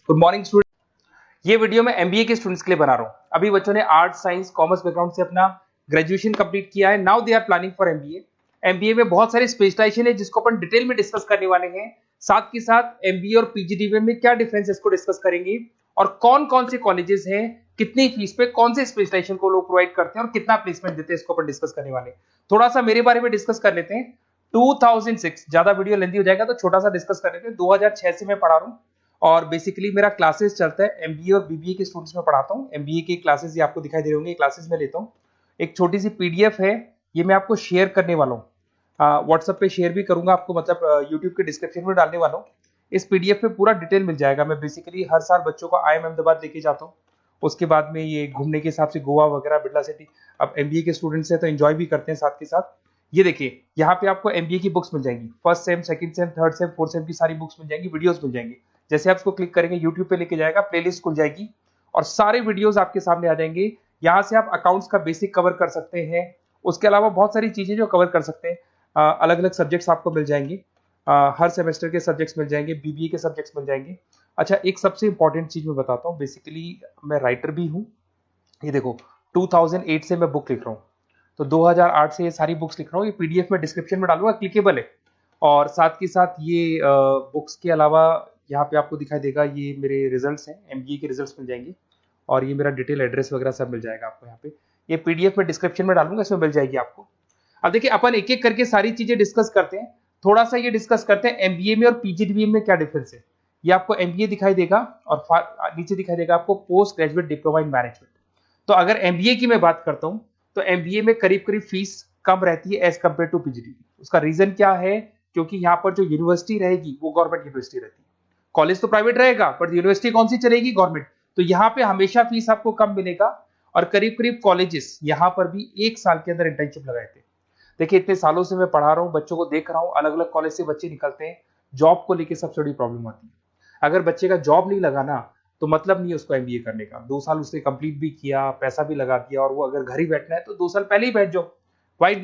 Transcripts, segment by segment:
Good morning student. ये video मैं MBA के स्टूडेंट्स के लिए बना रहा हूँ। अभी बच्चों ने आर्ट्स साइंस कॉमर्स बैकग्राउंड से अपना ग्रेजुएशन कंप्लीट किया है। Now they are planning for MBA. MBA में बहुत सारे स्पेशलाइजेशन है जिसको अपन डिटेल में डिस्कस करने वाले हैं। साथ के साथ एमबीए और पीजीडीबीएम में क्या डिफरेंस है इसको डिस्कस करेंगे, और कौन कौन से कॉलेजेस हैं, कितनी फीस पे कौन से स्पेशलाइजेशन को लोग प्रोवाइड करते हैं और कितना प्लेसमेंट देते हैं, इसको अपन डिस्कस करने वाले हैं। थोड़ा सा मेरे बारे में डिस्कस कर लेते हैं। 2006, ज्यादा वीडियो लेंथी हो जाएगा तो छोटा सा डिस्कस कर लेते हैं। 2006 से मैं पढ़ा रहा हूँ और बेसिकली मेरा क्लासेस चलता है एमबीए और बीबीए के स्टूडेंट्स में पढ़ाता हूँ। एमबीए के क्लासेस ये आपको दिखाई दे रहे होंगे, क्लासेस में लेता हूँ। एक छोटी सी पीडीएफ है, ये मैं आपको शेयर करने वाला हूँ, व्हाट्सएप पे शेयर भी करूंगा आपको, मतलब यूट्यूब के डिस्क्रिप्शन में डालने वाला हूँ। इस पीडीएफ पे पूरा डिटेल मिल जाएगा। मैं बेसिकली हर साल बच्चों को IIM अहमदाबाद लेके जाता हूँ। उसके बाद में ये घूमने के हिसाब से गोवा वगैरह, बिरला सिटी। अब एमबीए के स्टूडेंट्स हैं तो एंजॉय भी करते हैं साथ के साथ। ये देखिए, यहाँ पे आपको एमबीए की बुक्स मिल जाएंगी। First sem, second same, third same, fourth same की सारी बुक्स मिल जाएंगी, वीडियोस मिल जाएंगी। जैसे आप इसको क्लिक करेंगे यूट्यूब पे लेके जाएगा, प्लेलिस्ट खुल जाएगी और सारे वीडियोस आपके सामने आ जाएंगे। यहाँ से आप अकाउंट्स का बेसिक कवर कर सकते हैं। उसके अलावा बहुत सारी चीजें जो कवर कर सकते हैं। अलग अलग सब्जेक्ट्स आपको मिल जाएंगे, हर सेमेस्टर के सब्जेक्ट्स मिल जाएंगे, बीबीए के सब्जेक्ट्स मिल जाएंगे। अच्छा, एक सबसे इंपॉर्टेंट चीज मैं बताता हूँ। बेसिकली मैं राइटर भी हूँ। ये देखो, 2008 से मैं बुक लिख रहा हूँ, तो 2008 से ये सारी बुक्स लिख रहा हूँ। ये पीडीएफ में डिस्क्रिप्शन में डालूंगा, क्लिकेबल है। और साथ के साथ ये बुक्स के अलावा यहाँ पे आपको दिखाई देगा, ये मेरे रिजल्ट्स हैं, एमबीए के रिजल्ट्स मिल जाएंगे। और ये मेरा डिटेल एड्रेस वगैरह सब मिल जाएगा आपको यहाँ पे। ये पीडीएफ में डिस्क्रिप्शन में डालूंगा, इसमें मिल जाएगी आपको। अब देखिए, अपन एक एक करके सारी चीजें डिस्कस करते हैं। थोड़ा सा ये डिस्कस करते हैं एमबीए में और पीजीडीबीएम में क्या डिफरेंस है। ये आपको एमबीए दिखाई देगा और नीचे दिखाई देगा आपको post graduate diploma in management. तो अगर एमबीए की मैं बात करता हूं तो एमबीए में करीब करीब फीस कम रहती है एज कंपेयर टू पीजीडीबी। उसका रीजन क्या है? क्योंकि यहाँ पर जो यूनिवर्सिटी रहेगी वो गवर्नमेंट यूनिवर्सिटी रहती है। कॉलेज तो प्राइवेट रहेगा पर यूनिवर्सिटी कौन सी चलेगी? गवर्नमेंट। तो यहाँ पे हमेशा फीस आपको कम मिलेगा। और करीब करीब कॉलेजेस यहाँ पर भी 1 साल के अंदर इंटर्नशिप लगाए थे। देखिए, इतने सालों से मैं पढ़ा रहा हूँ, बच्चों को देख रहा हूँ, अलग अलग कॉलेज से बच्चे निकलते हैं। जॉब को लेकर सबसे बड़ी प्रॉब्लम आती है। अगर बच्चे का जॉब नहीं लगाना तो मतलब नहीं है उसको एमबीए करने का। 2 साल उसने कंप्लीट भी किया, पैसा भी लगा दिया, और वो अगर घर ही बैठना है तो 2 साल पहले ही बैठ जाओ। Why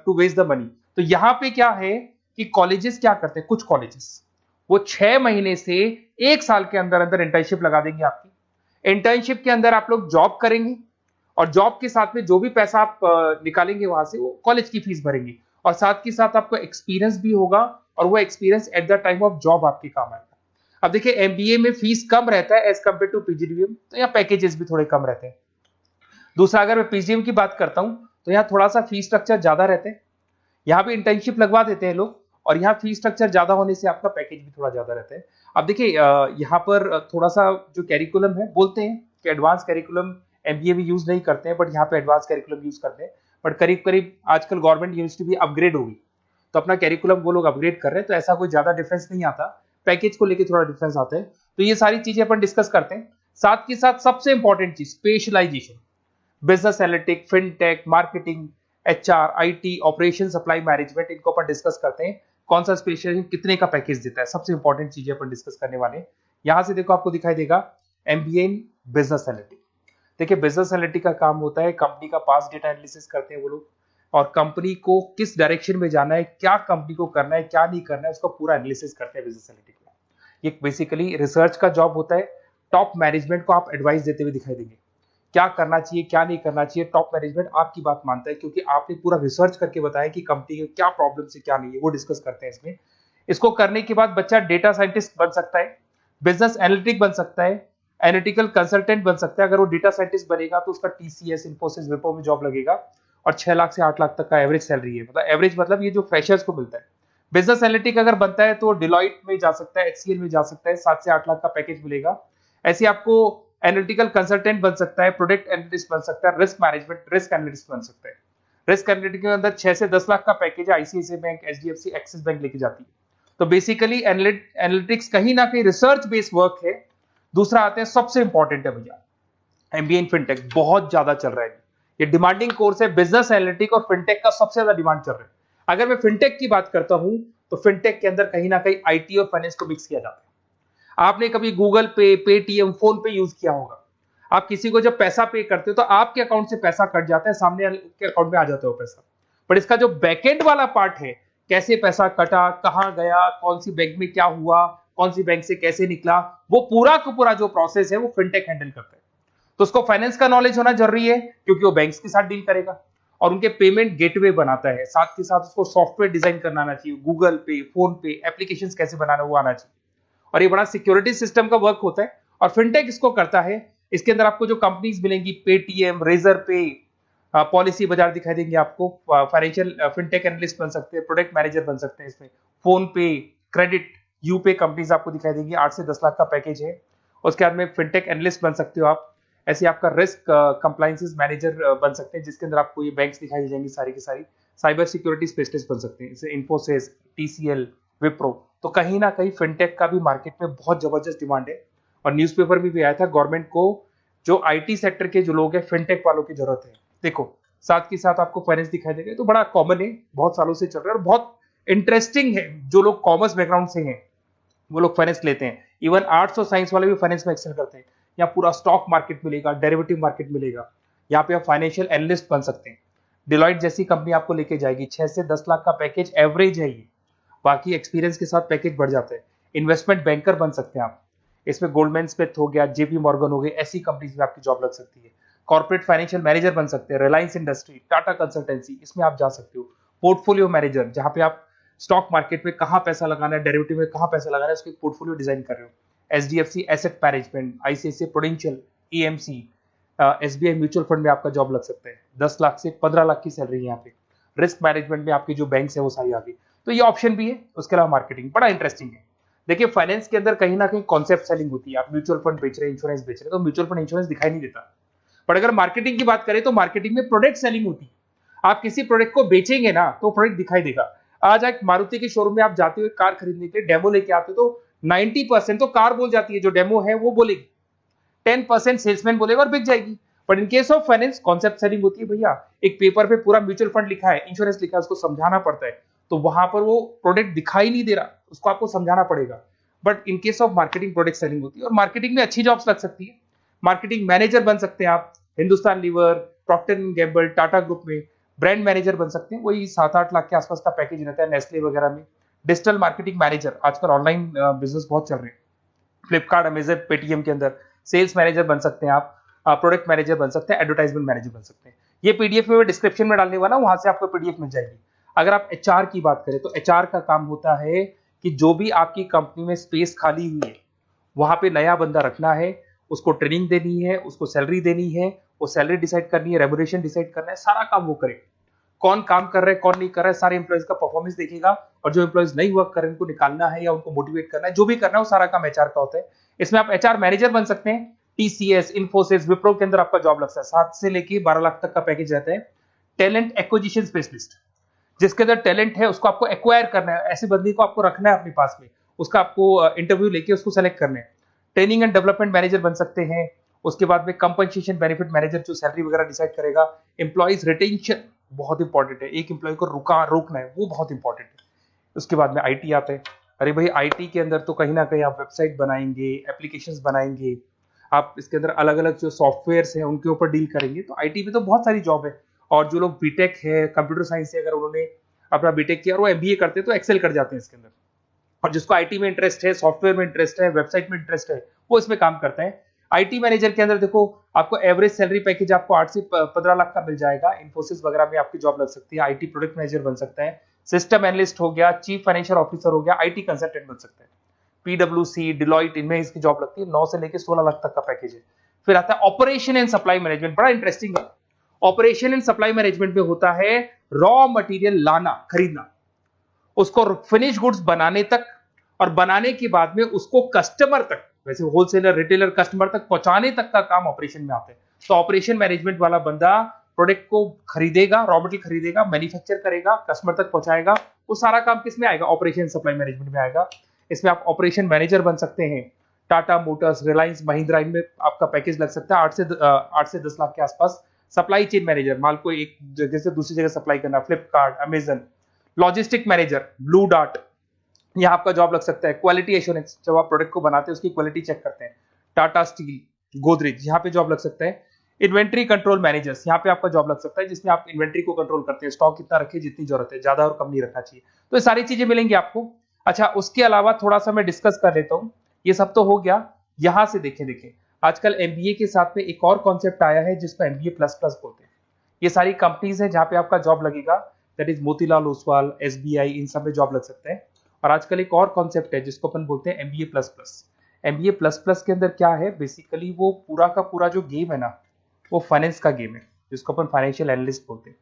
to waste the money? तो यहाँ पे क्या है कि कॉलेजेस क्या करते हैं, कुछ कॉलेजेस वो 6 महीने से 1 साल के अंदर अंदर इंटर्नशिप लगा देंगे आपकी। इंटर्नशिप के अंदर आप लोग जॉब करेंगे और जॉब के साथ में जो भी पैसा आप निकालेंगे वहां से, वो कॉलेज की फीस भरेंगे। और साथ के साथ आपको एक्सपीरियंस भी होगा, और वो experience at the time of job आपके काम आएगा। अब देखिए, एमबीए में फीस कम रहता है एज कंपेयर टू पीजीडीबीएम, तो यहाँ पैकेजेस भी थोड़े कम रहते हैं। दूसरा, अगर मैं पीजीडीबीएम की बात करता हूं तो यहाँ थोड़ा सा फीस स्ट्रक्चर ज्यादा रहते हैं। यहाँ भी इंटर्नशिप लगवा देते हैं लोग, और यहाँ फीस स्ट्रक्चर ज्यादा होने से आपका पैकेज भी थोड़ा ज्यादा रहता है। अब देखिए, यहाँ पर थोड़ा सा जो कैरिकुलम है, बोलते हैं कि एडवांस कैरिकुलम एमबीए भी यूज नहीं करते हैं, बट यहाँ पे एडवांस कैरिकुलम यूज करते हैं। बट करीब करीब आजकल गवर्नमेंट यूनिवर्सिटी भी अपग्रेड होगी, तो अपना कैरिकुलम वो लोग अपग्रेड कर रहे हैं, तो ऐसा कोई ज्यादा डिफरेंस नहीं आता। पैकेज को लेकर थोड़ा डिफरेंस आता है। तो ये सारी चीजें अपन डिस्कस करते हैं। साथ के साथ सबसे इंपॉर्टेंट चीज, specialization, business analytic, fintech, marketing, HR, IT, operation, supply management, इनको अपन डिस्कस करते हैं। कौन सा स्पेशलाइजेशन कितने का पैकेज देता है, सबसे इंपॉर्टेंट चीजें अपन डिस्कस करने वाले हैं। यहां से देखो, आपको दिखाई देगा एमबीए इन बिजनेस एनालिटिक। देखिए, बिजनेस एनालिटिक का काम होता है, कंपनी का पास डेटा एनालिसिस करते हैं वो लोग, और कंपनी को किस डायरेक्शन में जाना है, क्या कंपनी को करना है, क्या नहीं करना है, उसका पूरा एनालिसिस करते हैं बिजनेस एनालिटिक में। ये बेसिकली रिसर्च का जॉब होता है। टॉप मैनेजमेंट को आप एडवाइस देते हुए दिखाई देंगे, क्या करना चाहिए, क्या नहीं करना चाहिए। टॉप मैनेजमेंट आपकी बात मानता है, क्योंकि आपने पूरा रिसर्च करके बताया कि कंपनी के क्या प्रॉब्लम है, क्या नहीं है, वो डिस्कस करते हैं इसमें। इसको करने के बाद बच्चा डेटा साइंटिस्ट बन सकता है, बिजनेस एनालिटिक बन सकता है, एनालिटिकल कंसल्टेंट बन सकता है। अगर वो डेटा साइंटिस्ट बनेगा तो उसका टीसीएस, इन्फोसिस, विप्रो में जॉब लगेगा, और 6 लाख से 8 लाख तक का एवरेज सैलरी है। मतलब एवरेज मतलब ये जो फ्रेशर्स को मिलता है। बिजनेस एनालिटिक अगर बनता है तो डिलॉइट में जा सकता है, एचसीएल में जा सकता है, 7 से 8 लाख का पैकेज मिलेगा। ऐसे आपको एनालिटिकल कंसल्टेंट बन सकता है, प्रोडक्ट एनालिस्ट बन सकता है, रिस्क मैनेजमेंट, रिस्क एनालिस्ट बन सकता है। रिस्क एनालिटिक के अंदर 6 से 10 लाख का पैकेज है, ICICI bank, HDFC, axis bank लेके जाती है। तो बेसिकली एनालिटिक्स कहीं ना कहीं रिसर्च बेस्ड वर्क है। दूसरा आते हैं, सबसे इंपॉर्टेंट है भैया, एमबीए इन फिनटेक बहुत ज्यादा चल रहा है। ये डिमांडिंग कोर्स है। बिजनेस एनालिटिक और फिनटेक का सबसे ज्यादा डिमांड चल रहा है। अगर मैं फिनटेक की बात करता हूं तो फिनटेक के अंदर कहीं ना कहीं आईटी और फाइनेंस को मिक्स किया जाता है। आपने कभी गूगल पे, पेटीएम, फोन पे यूज किया होगा। आप किसी को जब पैसा पे करते हो तो आपके अकाउंट से पैसा कट जाता है, सामने के अकाउंट में आ जाता है वो पैसा। पर इसका जो बैकएंड वाला पार्ट है, कैसे पैसा कटा, कहां गया, कौन सी बैंक में क्या हुआ, कौन सी बैंक से कैसे निकला, वो पूरा का पूरा जो प्रोसेस है वो फिनटेक हैंडल करता है। तो उसको फाइनेंस का नॉलेज होना जरूरी है क्योंकि वो बैंक्स के साथ डील करेगा और उनके पेमेंट गेटवे बनाता है। साथ के साथ उसको सॉफ्टवेयर डिजाइन करना आना चाहिए, गूगल पे, फोन पे, एप्लीकेशंस कैसे बनाना वो आना चाहिए। और ये बड़ा सिक्योरिटी सिस्टम का वर्क होता है और फिनटेक इसको करता है। इसके अंदर आपको जो कंपनीज मिलेंगी, पेटीएम, रेजर पे, पॉलिसी बाजार दिखाई देंगे आपको, फाइनेंशियल फिनटेक एनालिस्ट बन सकते हैं, प्रोडक्ट मैनेजर बन सकते हैं इसमें, फोन पे, क्रेडिट, यूपे कंपनीज आपको दिखाई देंगी। 8 से 10 लाख का पैकेज है। उसके बाद में फिनटेक एनालिस्ट बन सकते हो आप। ऐसे आपका रिस्क कंप्लायंसेस मैनेजर बन सकते हैं जिसके अंदर आपको ये बैंक्स दिखाई दे जाएंगी सारी की सारी। साइबर सिक्योरिटी स्पेशलिस्ट बन सकते हैं जैसे इन्फोसिस, टीसीएल, विप्रो। तो कहीं ना कहीं फिनटेक का भी मार्केट में बहुत जबरदस्त डिमांड है और न्यूज़पेपर में भी आया था गवर्नमेंट को जो आईटी सेक्टर के जो लोग हैं फिनटेक वालों की जरूरत है। देखो साथ के साथ आपको फाइनेंस दिखाई देगा, तो बड़ा कॉमन है, बहुत सालों से चल रहा है और बहुत इंटरेस्टिंग है। जो लोग कॉमर्स बैकग्राउंड से हैं वो लोग फाइनेंस लेते हैं। इवन आर्ट्स और साइंस वाले भी फाइनेंस में एक्सेल करते हैं। यहाँ पूरा स्टॉक मार्केट मिलेगा, डेरिवेटिव मार्केट मिलेगा। यहाँ पे आप फाइनेंशियल एनालिस्ट बन सकते हैं। डिलॉइट जैसी कंपनी आपको लेके जाएगी। 6 से 10 लाख का पैकेज एवरेज है ये, बाकी एक्सपीरियंस के साथ पैकेज बढ़ जाता है। इन्वेस्टमेंट बैंकर बन सकते हैं आप। इसमें गोल्डमैन स्मिथ हो गया, जेपी मॉर्गन हो गए, ऐसी कंपनीज में आपकी जॉब लग सकती है। कॉर्पोरेट फाइनेंशियल मैनेजर बन सकते हैं, रिलायंस इंडस्ट्री, टाटा कंसल्टेंसी, इसमें आप जा सकते हो। पोर्टफोलियो मैनेजर, जहां पे आप स्टॉक मार्केट में कहां पैसा लगाना है, डेरिवेटिव में कहां पैसा लगाना है, उसको एक पोर्टफोलियो डिजाइन कर रहे हो। HDFC asset management, ICICI prudential, EMC, SBI mutual fund में आपका जॉब लग सकता है। 10 लाख से 15 लाख की सैलरी है यहाँ पे। रिस्क मैनेजमेंट में आपकी जो बैंक्स है वो सारी आ गई। तो ये ऑप्शन भी है। उसके अलावा मार्केटिंग बड़ा इंटरेस्टिंग है। देखिए फाइनेंस के अंदर कहीं ना कहीं कॉन्सेप्ट सेलिंग होती है। आप म्यूचुअल फंड बेच रहे हैं, इंश्योरेंस बेच रहे हैं, तो म्यूचुअल फंड इंश्योरेंस दिखाई नहीं देता। पर अगर मार्केटिंग की बात करें तो मार्केटिंग में प्रोडक्ट सेलिंग होती है। आप किसी प्रोडक्ट को बेचेंगे ना तो प्रोडक्ट दिखाई देगा। आज एक मारुति के शोरूम में आप जाते हुए कार खरीदने के लिए डेमो लेके आते हो तो 90% तो कार बोल जाती है, जो डेमो है वो बोलेगी, 10% सेल्समैन बोलेगा और बिक जाएगी। But in case of finance concept selling होती है। भैया एक पेपर पे पूरा म्यूचुअल फंड लिखा है, इंश्योरेंस लिखा है, उसको समझाना पड़ता है। तो वहां पर वो प्रोडक्ट दिखाई नहीं दे रहा, उसको आपको समझाना पड़ेगा। But in case of marketing product selling होती है और मार्केटिंग में अच्छी जॉब्स लग सकती है। मार्केटिंग मैनेजर बन सकते हैं आप, Hindustan lever, Procter and Gamble, Tata group में ब्रांड मैनेजर बन सकते हैं। वही 7-8 लाख के आसपास का पैकेज रहता है, नेस्ले वगैरह में। डिजिटल मार्केटिंग मैनेजर, आजकल ऑनलाइन बिजनेस बहुत चल रहे हैं, फ्लिपकार्ट, अमेजन, पेटीएम के अंदर सेल्स मैनेजर बन सकते हैं आप, प्रोडक्ट मैनेजर बन सकते हैं, एडवर्टाइजमेंट मैनेजर बन सकते हैं। ये पीडीएफ में मैं डिस्क्रिप्शन में डालने वाला हूं, वहां से आपको पीडीएफ मिल जाएगी। अगर आप एचआर की बात करें तो एचआर का काम होता है कि जो भी आपकी कंपनी में स्पेस खाली हुई है वहां पे नया बंदा रखना है, उसको ट्रेनिंग देनी है, उसको सैलरी देनी है, वो सैलरी डिसाइड करनी है, रेम्यूनरेशन डिसाइड करना है, सारा काम वो करे। कौन काम कर रहा है, कौन नहीं कर रहा है, सारे एम्प्लॉइज का परफॉर्मेंस देखेगा और जो एम्प्लॉइज नहीं वर्क कर रहे हैं उनको निकालना है या उनको मोटिवेट करना है, जो भी करना है वो सारा काम एचआर का होता है। इसमें आप एचआर मैनेजर बन सकते हैं। टीसीएस, इन्फोसिस, विप्रो के अंदर आपका जॉब लग सकता है। 7 से लेके 12 लाख तक का पैकेज रहता है। टैलेंट एक्विजिशन स्पेशलिस्ट, जिसके अंदर टैलेंट है उसको आपको एक्वायर करना है, ऐसे बंदी को आपको रखना है अपने पास में, उसका आपको इंटरव्यू लेके उसको सेलेक्ट करना है। ट्रेनिंग एंड डेवलपमेंट मैनेजर बन सकते हैं। उसके बाद में कंपनसेशन बेनिफिट मैनेजर, जो सैलरी वगैरह डिसाइड करेगा। एम्प्लॉइज रिटेंशन बहुत इंपॉर्टेंट है, एक एम्प्लॉय को रोकना है, वो बहुत इंपॉर्टेंट है। उसके बाद में आईटी आता है। अरे भाई आईटी के अंदर तो कहीं ना कहीं आप वेबसाइट बनाएंगे, एप्लीकेशंस बनाएंगे, आप इसके अंदर अलग अलग जो सॉफ्टवेयर्स हैं उनके ऊपर डील करेंगे। तो आईटी में तो बहुत सारी जॉब है। और जो लोग बीटेक है, कंप्यूटर साइंस से अगर उन्होंने अपना बीटेक किया और वो एमबीए करते हैं तो एक्सेल कर जाते हैं इसके अंदर। और जिसको आईटी में इंटरेस्ट है, सॉफ्टवेयर में इंटरेस्ट है, वेबसाइट में इंटरेस्ट है, वो इसमें काम करता है। आईटी मैनेजर के अंदर देखो आपको एवरेज सैलरी पैकेज आपको 8 से 15 लाख का मिल जाएगा। इन्फोसिस वगैरह में आपकी जॉब लग सकती है। आईटी प्रोडक्ट मैनेजर बन सकता है। सिस्टम एनालिस्ट हो गया, चीफ फाइनेंशियल ऑफिसर हो गया, आईटी कंसल्टेंट बन सकते हैं। पीडब्ल्यूसी, डिलॉइट, इनमें इसकी जॉब लगती है। 9 से लेकर 16 लाख तक का पैकेज है। फिर आता है ऑपरेशन एंड सप्लाई मैनेजमेंट, बड़ा इंटरेस्टिंग है। ऑपरेशन एंड सप्लाई मैनेजमेंट में होता है रॉ मटेरियल लाना, खरीदना, उसको फिनिश गुड्स बनाने तक और बनाने के बाद में उसको कस्टमर तक, वैसे होलसेलर, रिटेलर, कस्टमर तक पहुंचाने तक का काम ऑपरेशन में आता है। तो ऑपरेशन मैनेजमेंट वाला बंदा प्रोडक्ट को खरीदेगा, रॉ मटेरियल खरीदेगा, मैन्युफैक्चर करेगा, कस्टमर तक पहुंचाएगा। वो सारा काम किस में आएगा? ऑपरेशन सप्लाई मैनेजमेंट में आएगा। इसमें आप ऑपरेशन मैनेजर बन सकते हैं। टाटा मोटर्स, रिलायंस, महिंद्रा, इनमें आपका पैकेज लग सकता है 8 से 10 लाख के आसपास। सप्लाई चेन मैनेजर, माल को एक जगह से दूसरी जगह सप्लाई करना, Flipkart, Amazon. Logistic manager, blue dart, यहाँ आपका जॉब लग सकता है। क्वालिटी एश्योरेंस, जब आप प्रोडक्ट को बनाते हैं उसकी क्वालिटी चेक करते हैं। टाटा स्टील, गोदरेज, यहाँ पे जॉब लग सकता है। इन्वेंट्री कंट्रोल मैनेजर्स, यहाँ पे आपका जॉब लग सकता है, जिसमें आप इन्वेंट्री को कंट्रोल करते हैं, स्टॉक कितना रखे, जितनी जरूरत है, ज्यादा और कम नहीं रखना चाहिए। तो ये सारी चीजें मिलेंगी आपको। अच्छा, उसके अलावा थोड़ा सा मैं डिस्कस कर लेता हूँ। ये सब तो हो गया। यहाँ से देखें आजकल एमबीए के साथ में एक और कॉन्सेप्ट आया है जिसको एमबीए प्लस प्लस बोलते हैं। ये सारी कंपनीज है जहाँ पे आपका जॉब लगेगा, that is Motilal Oswal, SBI, इन सब में जॉब लग सकते हैं। और आजकल एक और कॉन्सेप्ट है जिसको अपन बोलते हैं MBA plus plus. MBA plus plus के अंदर क्या है, बेसिकली वो पूरा का पूरा जो गेम है ना, वो फाइनेंस का गेम है, जिसको अपन फाइनेंशियल एनालिस्ट बोलते हैं।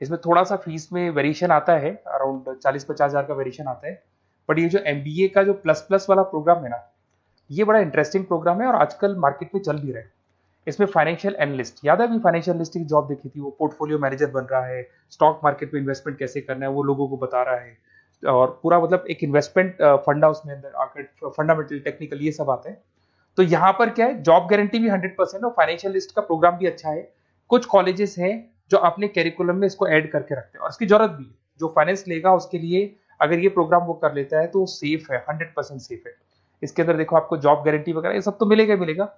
इसमें थोड़ा सा फीस में वेरिएशन आता है, अराउंड 40-50 हज़ार का वेरिएशन आता है। बट ये जो एमबीए का जो प्लस प्लस वाला प्रोग्राम है ना, ये बड़ा इंटरेस्टिंग प्रोग्राम है और आजकल मार्केट में चल भी रहा है। इसमें फाइनेंशियल एनालिस्ट, याद है अभी फाइनेंशियल एनालिस्ट की जॉब देखी थी, वो पोर्टफोलियो मैनेजर बन रहा है, स्टॉक मार्केट में इन्वेस्टमेंट कैसे करना है वो लोगों को बता रहा है, और पूरा मतलब एक इन्वेस्टमेंट फंडा उसमें अंदर फंडामेंटल टेक्निकल ये सब आता है। तो यहाँ पर क्या है, जॉब गारंटी भी 100% और फाइनेंशियल लिस्ट का प्रोग्राम भी अच्छा है। कुछ कॉलेजेस हैं जो अपने कैरिकुलम में इसको ऐड करके रखते हैं और इसकी जरूरत भी है। जो फाइनेंस लेगा उसके लिए अगर ये प्रोग्राम वो कर लेता है तो सेफ है, 100% सेफ है। इसके अंदर देखो आपको जॉब गारंटी वगैरह ये सब तो मिलेगा ही मिलेगा।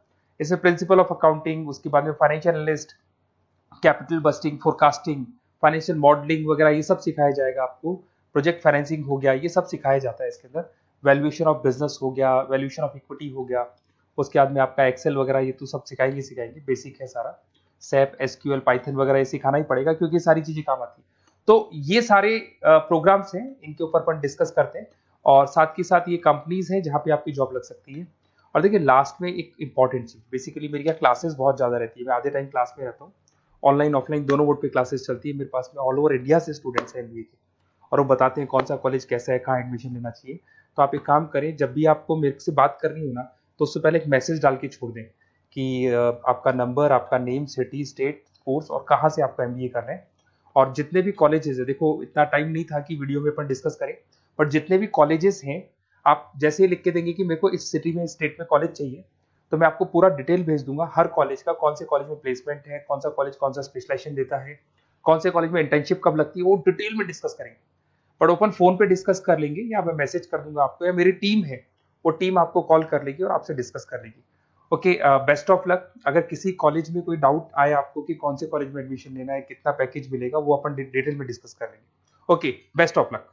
इसमें प्रिंसिपल ऑफ अकाउंटिंग, उसके बाद में financial analyst, capital budgeting, forecasting, financial modelling वगैरह ये सब सिखाया जाएगा आपको। प्रोजेक्ट फाइनेंसिंग हो गया, ये सब सिखाया जाता है इसके अंदर। वैल्यूएशन ऑफ बिजनेस हो गया, वैल्यूएशन ऑफ इक्विटी हो गया। उसके बाद में आपका एक्सेल वगैरह ये तो सब सिखाएंगे, बेसिक है सारा। सैप, एसक्यूएल, पाइथन वगैरह ये सिखाना ही पड़ेगा क्योंकि सारी चीजें काम आती है। तो ये सारे प्रोग्राम्स हैं, इनके ऊपर अपन डिस्कस करते हैं। और साथ के साथ ये कंपनीज हैं जहाँ पे आपकी जॉब लग सकती है। और देखिए लास्ट में एक इंपॉर्टेंट चीज, बेसिकली मेरी क्या क्लासेस बहुत ज्यादा रहती है, मैं आधे टाइम क्लास में रहता हूँ। ऑनलाइन ऑफलाइन दोनों मोड पे क्लासेस चलती है मेरे पास में। ऑल ओवर इंडिया से स्टूडेंट्स हैं एमबीए के, और वो बताते हैं कौन सा कॉलेज कैसा है, कहाँ एडमिशन लेना चाहिए। तो आप एक काम करें, जब भी आपको मेरे से बात करनी हो ना, तो उससे पहले एक मैसेज डाल के छोड़ दें कि आपका नंबर, आपका नेम, सिटी, स्टेट, कोर्स और कहाँ से आपका एमबीए कर रहे हैं। और जितने भी कॉलेजेस है, देखो इतना टाइम नहीं था कि वीडियो में अपन डिस्कस करें, बट जितने भी कॉलेजेस हैं आप जैसे ही लिख के देंगे कि मेरे को इस सिटी में, स्टेट में कॉलेज चाहिए, तो मैं आपको पूरा डिटेल भेज दूंगा हर कॉलेज का, कौन से कॉलेज में प्लेसमेंट है, कौन सा कॉलेज कौन सा स्पेशलाइजेशन देता है, कौन से कॉलेज में इंटर्नशिप कब लगती है, वो डिटेल में डिस्कस करेंगे। बट ओपन फोन पे डिस्कस कर लेंगे, या मैं मैसेज कर दूंगा आपको, या मेरी टीम है वो टीम आपको कॉल कर लेगी और आपसे डिस्कस कर लेगी। Okay, best of luck. अगर किसी कॉलेज में कोई डाउट आए आपको कि कौन से कॉलेज में एडमिशन लेना है, कितना पैकेज मिलेगा, वो अपन डिटेल में डिस्कस कर लेंगे। Okay, best of luck.